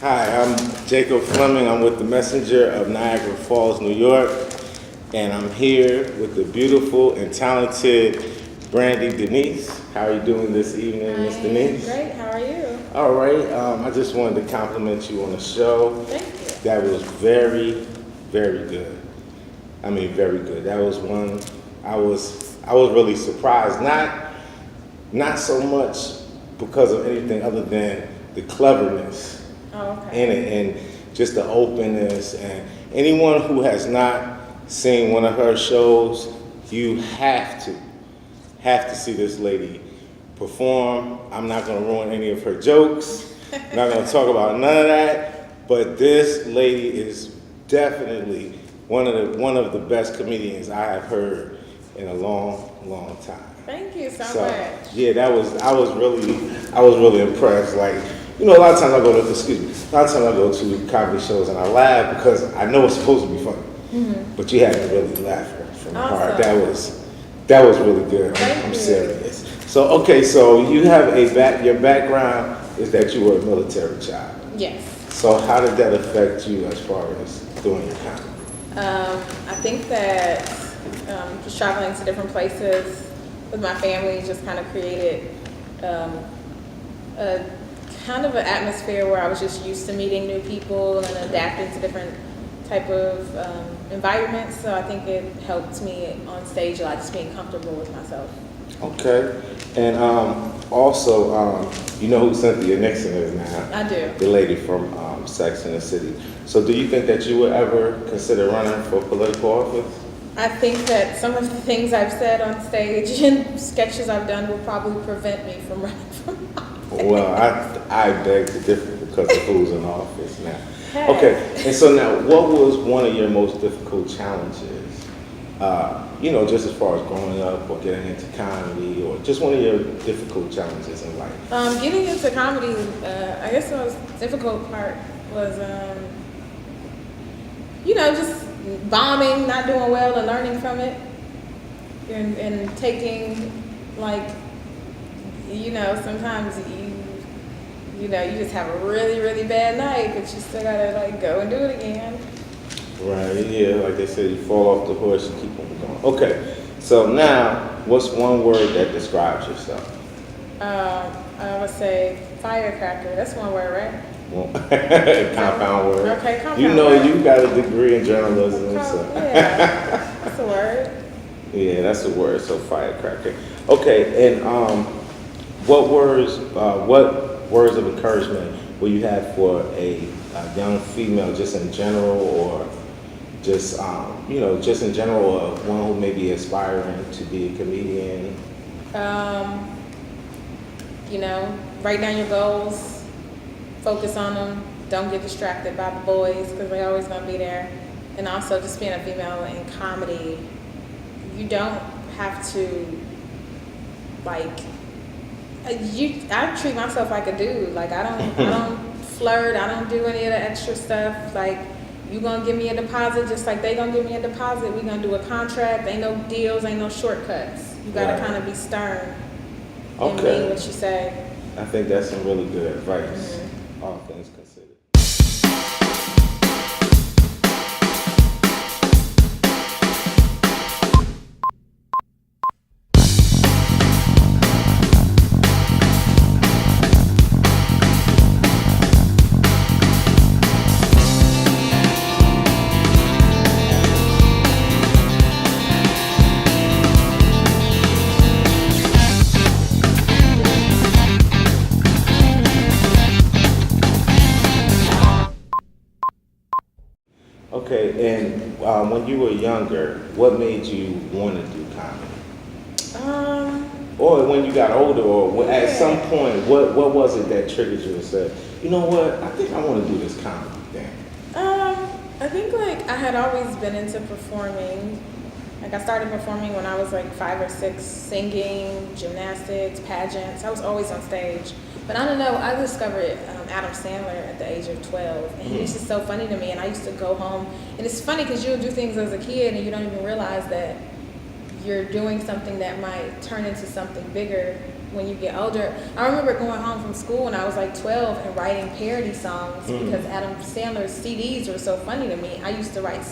Hi, I'm Jacob Fleming. I'm with the Messenger of Niagara Falls, New York, and I'm here with the beautiful and talented Brandi Denise. How are you doing this evening, Miss Denise? Great. How are you? All right. I just wanted to compliment you on the show. Thank you. That was very, very good. I mean, very good. That was one. I was really surprised. Not so much because of anything other than the cleverness. Oh, okay. In it, and just the openness. And anyone who has not seen one of her shows, you have to see this lady perform. I'm not going to ruin any of her jokes. I'm not going to talk about none of that. But this lady is definitely one of the best comedians I have heard in a long, long time. Thank you so much. Yeah, I was really impressed. Like, you know, a lot of times I go to comedy shows and I laugh because I know it's supposed to be funny. Mm-hmm. But you had to really laugh from the heart. That was really good. I'm serious. So you have your background is that you were a military child. Yes. So how did that affect you as far as doing your comedy? I think that just traveling to different places with my family just kind of created a kind of an atmosphere where I was just used to meeting new people and adapting to different type of environments. So I think it helped me on stage a lot, just being comfortable with myself. Okay. And also, you know who Cynthia Nixon is now? I do. The lady from Sex and the City. So do you think that you would ever consider running for political office? I think that some of the things I've said on stage and sketches I've done will probably prevent me from running for office. Well, I beg to differ because of who's in office now. Hey. Okay, and so now, what was one of your most difficult challenges? Just as far as growing up or getting into comedy, or just one of your difficult challenges in life? Getting into comedy, I guess the most difficult part was, just bombing, not doing well, and learning from it, and taking, sometimes you just have a really, really bad night, but you still gotta go and do it again. Right, yeah, like they say, you fall off the horse and keep on going. Okay, so now, what's one word that describes yourself? I would say firecracker. That's one word, right? Well, compound word. Okay, compound You know, word. you got a degree in journalism, so. Yeah, that's a word. Yeah, that's a word, so firecracker. Okay, and what words of encouragement will you have for a young female, just in general, or just just in general, or one who may be aspiring to be a comedian? Write down your goals, focus on them. Don't get distracted by the boys because they're always going to be there. And also, just being a female in comedy, you don't have to I treat myself like a dude. I don't flirt. I don't do any of the extra stuff. You gonna give me a deposit just like they gonna give me a deposit. We gonna do a contract. Ain't no deals. Ain't no shortcuts. You gotta kind of be stern and mean what you say. I think that's some really good advice. Mm-hmm. All things considered. Okay, and when you were younger, what made you want to do comedy? Or when you got older, or at some point, what was it that triggered you and said, you know what, I think I want to do this comedy thing? I think I had always been into performing. I started performing when I was 5 or 6, singing, gymnastics, pageants. I was always on stage. But I don't know, I discovered Adam Sandler at the age of 12, and he was just so funny to me, and I used to go home, and it's funny because you'll do things as a kid and you don't even realize that you're doing something that might turn into something bigger when you get older. I remember going home from school when I was like 12 and writing parody songs because Adam Sandler's CDs were so funny to me. I used to write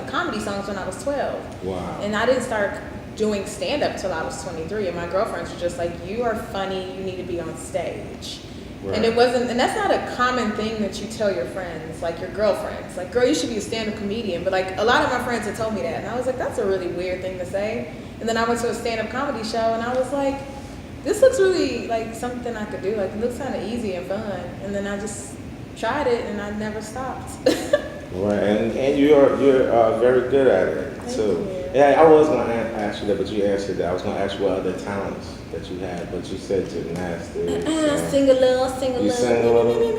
comedy songs when I was 12. Wow. And I didn't start doing stand-up till I was 23, and my girlfriends were just like, you are funny, you need to be on stage. Right. And that's not a common thing that you tell your friends, like your girlfriends. Like, girl, you should be a stand-up comedian. But like, a lot of my friends had told me that, and I was like, that's a really weird thing to say. And then I went to a stand-up comedy show, and I was like, this looks really like something I could do. Like, it looks kind of easy and fun. And then I just tried it, and I never stopped. Right, and you're very good at it too. Thank you. Yeah, I was gonna ask you that, but you answered that. I was gonna ask you what other talents that you had, but you said gymnastics. Sing a little, sing a You little. sang a little? Sing a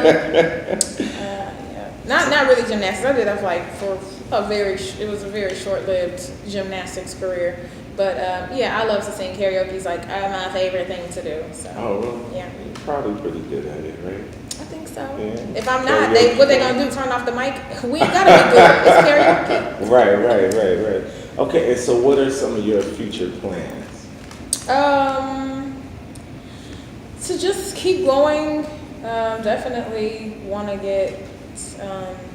little. Yeah. Not really gymnastics. I did that for it was a very short-lived gymnastics career. But yeah, I love to sing. Karaoke's like my favorite thing to do. So. Oh, really? Yeah. You're probably pretty good at it, right? I think so. Yeah. If I'm not, what they gonna do? Turn off the mic? We ain't gotta be good. It's karaoke. Right. Okay, and so what are some of your future plans? To just keep going. Definitely want to get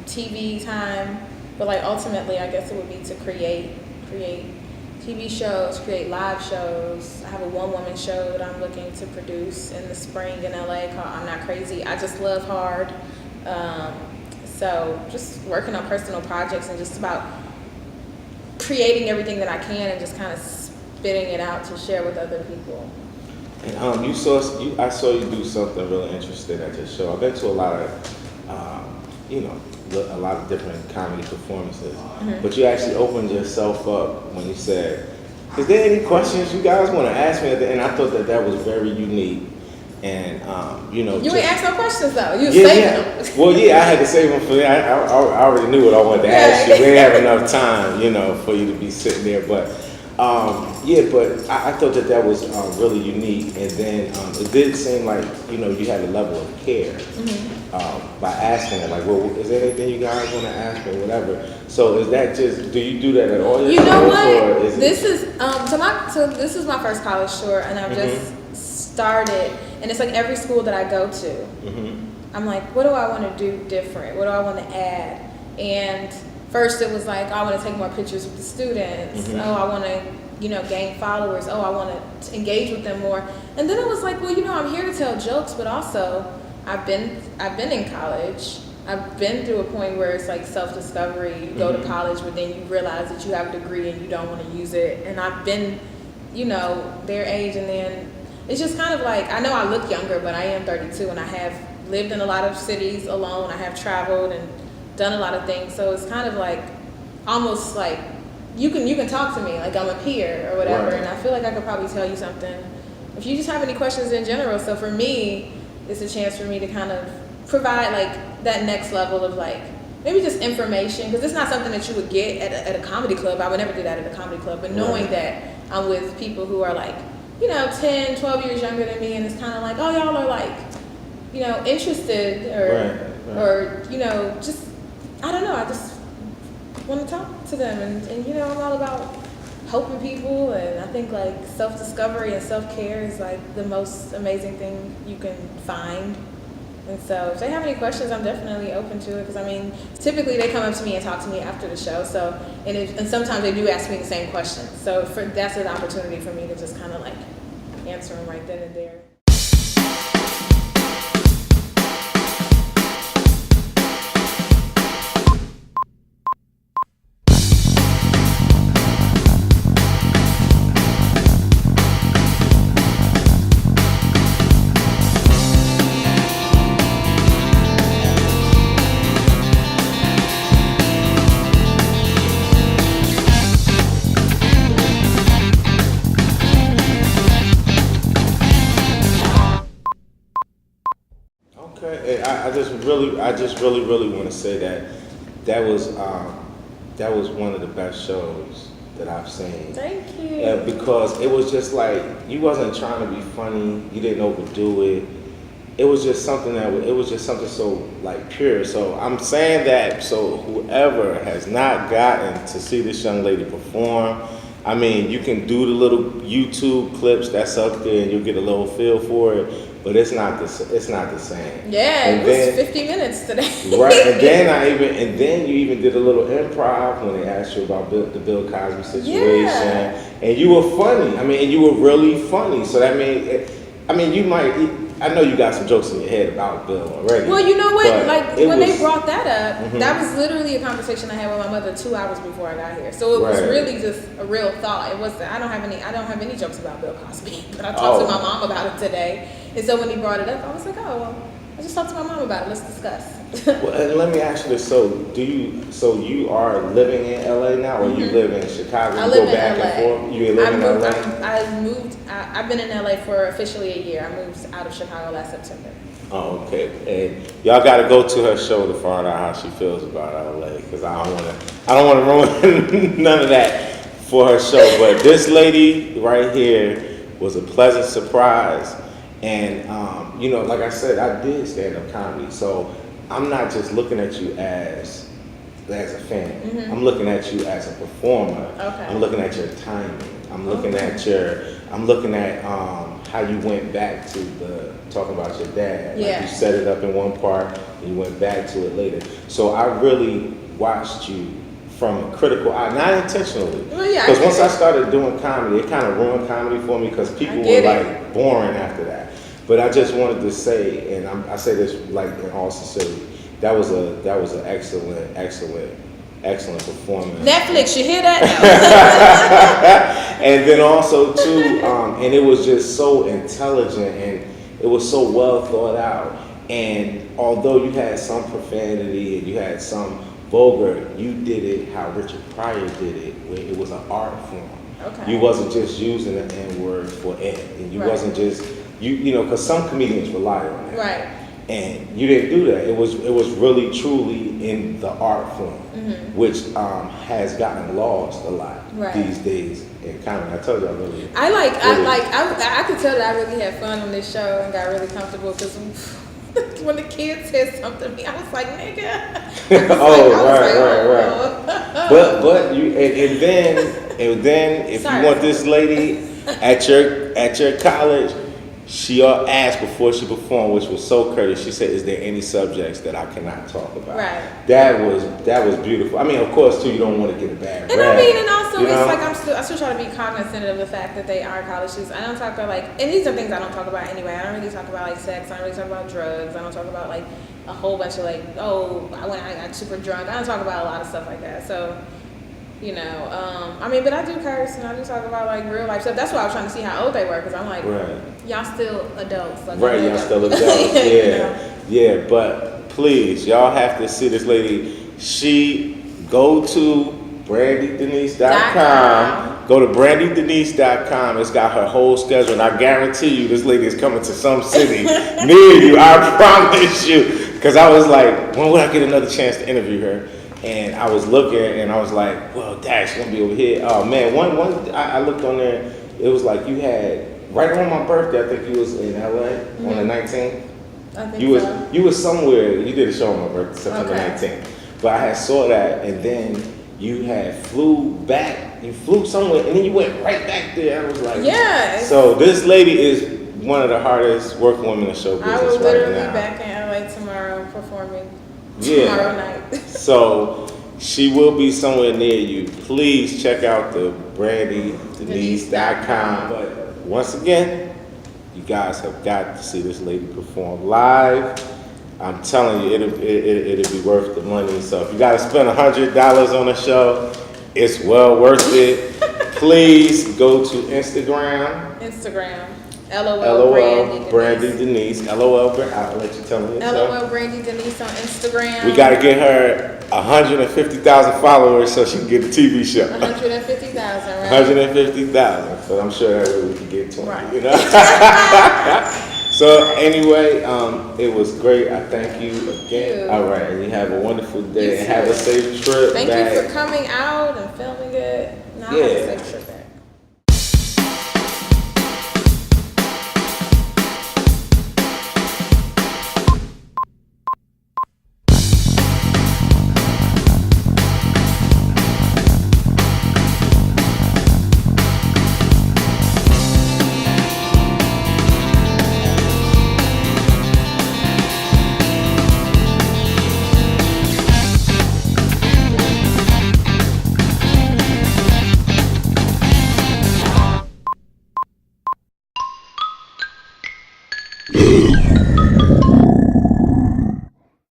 TV time, but like ultimately, I guess it would be to create TV shows, create live shows. I have a one-woman show that I'm looking to produce in the spring in LA called I'm Not Crazy, I Just Love Hard. So just working on personal projects and just about creating everything that I can and just kind of spitting it out to share with other people. And I saw you do something really interesting at your show. I've been to a lot of, a lot of different comedy performances, but you actually opened yourself up when you said, "Is there any questions you guys want to ask me?" At the end, I thought that was very unique, and You ain't ask no questions though. You was yeah, saving yeah. them. Well, yeah, I had to save them for that. I already knew what I wanted to ask you. We didn't have enough time, for you to be sitting there, but. But I thought that was really unique, and then it did seem like you had a level of care by asking it. Like, well, is there anything you guys want to ask me, or whatever? So is that do you do that at all? You know what? Or is This is this is my first college tour, and I've just started, and it's like every school that I go to, I'm like, what do I want to do different? What do I want to add? And first it was like, I want to take more pictures with the students. Oh, I want to, gain followers. Oh, I want to engage with them more. And then it was like, well, I'm here to tell jokes, but also I've been in college. I've been through a point where it's like self-discovery. You go to college, but then you realize that you have a degree and you don't want to use it. And I've been, their age, and then it's just kind of like, I know I look younger, but I am 32 and I have lived in a lot of cities alone. I have traveled and done a lot of things, so it's kind of like almost like you can talk to me like I'm a peer or whatever, Right. And I feel like I could probably tell you something if you just have any questions in general. So for me, it's a chance for me to kind of provide like that next level of like maybe just information, because it's not something that you would get at a comedy club. I would never do that at a comedy club, but knowing that I'm with people who are like 10, 12 years younger than me, and it's kind of like, oh, y'all are like interested or just I don't know. I just want to talk to them, and I'm all about helping people, and I think like self-discovery and self-care is like the most amazing thing you can find. And so if they have any questions, I'm definitely open to it, because typically they come up to me and talk to me after the show. So and sometimes they do ask me the same questions. So that's an opportunity for me to just kind of like answer them right then and there. I just really want to say that was one of the best shows that I've seen. Thank you. Because it was just like, you wasn't trying to be funny, you didn't overdo it. It was just something so like pure. So I'm saying that so whoever has not gotten to see this young lady perform, I mean, you can do the little YouTube clips that's up there, and you'll get a little feel for it. But it's not the same. Yeah, and it was 50 minutes today. Right, and then you even did a little improv when they asked you about the Bill Cosby situation, and you were funny. I mean, and you were really funny. So that you might. I know you got some jokes in your head about Bill already. Well, you know what? Like when they brought that up, mm-hmm. that was literally a conversation I had with my mother 2 hours before I got here. So it was really just a real thought. It was. I don't have any jokes about Bill Cosby, but I talked to my mom about it today. And so when he brought it up, I was like, oh, well, I just talked to my mom about it. Let's discuss. Well, and let me ask you this: so you are living in LA now, or you live in Chicago? I live in back LA. And forth? You live in LA? I moved. I've been in LA for officially a year. I moved out of Chicago last September. Oh, okay. And y'all got to go to her show to find out how she feels about LA, because I don't want to ruin none of that for her show. But this lady right here was a pleasant surprise. And, like I said, I did stand-up comedy, so I'm not just looking at you as a fan. Mm-hmm. I'm looking at you as a performer. Okay. I'm looking at your timing. I'm looking at how you went back to talking about your dad. Yeah. Like you set it up in one part, and you went back to it later. So I really watched you from a critical eye, not intentionally. Well, yeah. Because once I started doing comedy, it kind of ruined comedy for me because people were like boring after that. But I just wanted to say, and I say this like in all sincerity, that was an excellent performance. Netflix, you hear that? And then also too, and it was just so intelligent and it was so well thought out. And although you had some profanity and you had some vulgar, you did it how Richard Pryor did it, where it was an art form. Okay. You wasn't just using the N-word for it, and you wasn't just because some comedians rely on that. Right. And you didn't do that. It was really truly in the art form, which has gotten lost a lot these days in comedy. I told you I really. I could tell that I really had fun on this show and got really comfortable because when the kids said something to me, I was like, nigga. Right. But you and then if you want this lady at your college. She asked before she performed, which was so courteous. She said, "Is there any subjects that I cannot talk about?" Right. That was beautiful. I mean, of course, too, you don't want to get a bad rap. And also, it's like I still try to be cognizant of the fact that they are college students. I don't talk about and these are things I don't talk about anyway. I don't really talk about sex. I don't really talk about drugs. I don't talk about a whole bunch of I got super drunk. I don't talk about a lot of stuff like that. So. But I do curse and I do talk about real life stuff. That's why I was trying to see how old they were, because I'm like, y'all still adults. Y'all still adults. Yeah. But please, y'all have to see this lady. Go to BrandiDenise.com. Go to BrandiDenise.com. It's got her whole schedule, and I guarantee you, this lady is coming to some city near you. I promise you. Because I was like, when would I get another chance to interview her? And I was looking, and I was like, well, Dash gonna be over here. Oh man, I looked on there. It was like you had right on my birthday. I think you was in LA on the 19th. I think you was somewhere. You did a show on my birthday, September 19th. But I had saw that, and then you had flew back. You flew somewhere, and then you went right back there. I was like, yeah. So this lady is one of the hardest working women in show business right now. I will literally be back in LA tomorrow performing. Tomorrow night. So she will be somewhere near you. Please check out the BrandiDenise.com. But once again, you guys have got to see this lady perform live. I'm telling you, it'll be worth the money. So if you got to spend $100 on a show, it's well worth it. Please go to Instagram. LOL Brandi Denise. LOL I'll let you tell me. LOL Brandi Denise on Instagram. We got to get her 150,000 followers so she can get a TV show. 150,000, right? 150,000. So I'm sure that way we can get 20. Right. So anyway, it was great. I thank you again. All right, and you have a wonderful day and have a safe trip. Thank you for coming out and filming it. I have a safe trip.